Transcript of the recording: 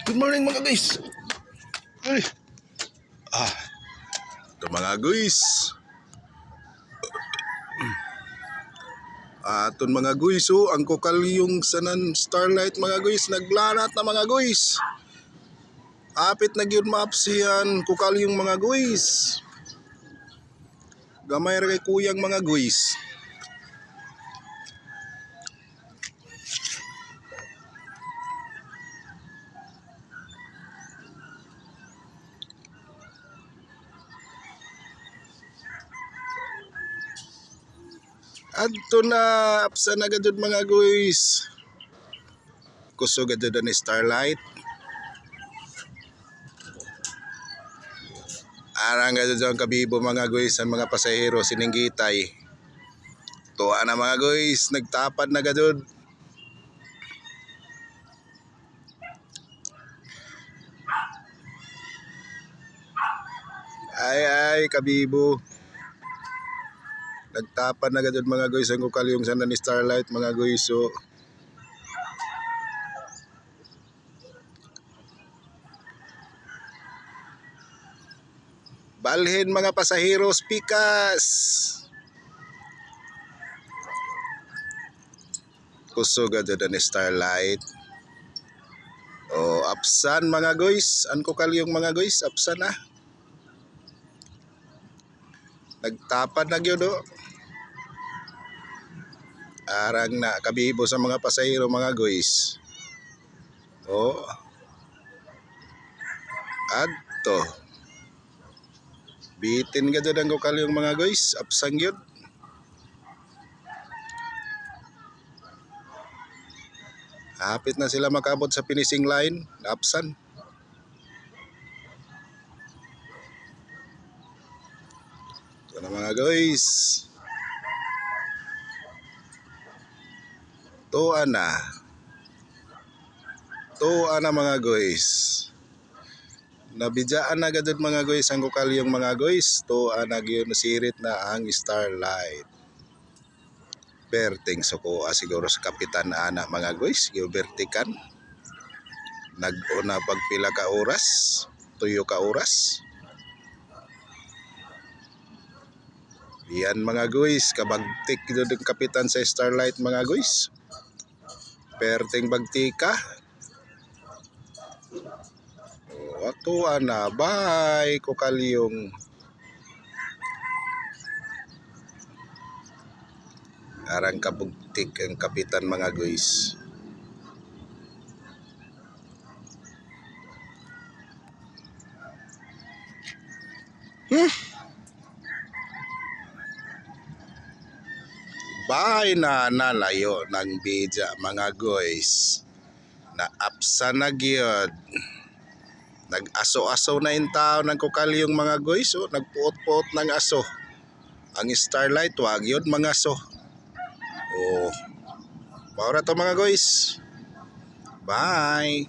Good morning mga guys. Ay. Ito mga guys. Aton mga guys, ang kokalyong sanan starlight mga guys, naglanat na mga guys. Apit na gyud maapsihan kokalyong mga guys. Gamay ra kay kuyang mga guys. Adto na apsa na gadud mga guys. Kusog gadud ni starlight. Arang gadud ang kabibo mga guys, ang mga pasahero sininggitay. Tuwa na mga guys, nagtapad na gadud. Ay kabibo. Nagtapad na gadud mga guys ang kokalyong sanan ni starlight mga guys. Balhin mga pasaheros pikas. Kusog gadud ni starlight. Apsan mga guys, ang kokalyong mga guys, apsan na. Nagtapad na gyud. Arang na kabibo sa mga pasahero mga guys. Adto. Bitin gadud ang kokalyong mga guys, apsan gyud. Hapit na sila makabot sa finishing line, apsan. Ito na mga guys. Tuwa na mga guys. Nabidyaan na gadud mga guys ang kokalyong mga guys. Tuwa na gyud, sirit na ang starlight. Perting suko siguro sa kapitan ana mga guys, gibertikan. Nag-una pagpila ka oras, tuyo ka oras. Yan mga guys, kabagtik gyud ang kapitan sa starlight mga guys. Perting bagtika. Tuwa na, bye kokalyong. Arang kabugtik ang kapitan mga guys. Bye na nalayo ng bidya mga guys. Na apsa na gyud. Nag-aso-aso na in tao ng kokalyong mga guys. Nagpuot-puot ng aso. Ang starlight wag yun mga aso. Maura to mga guys. Bye.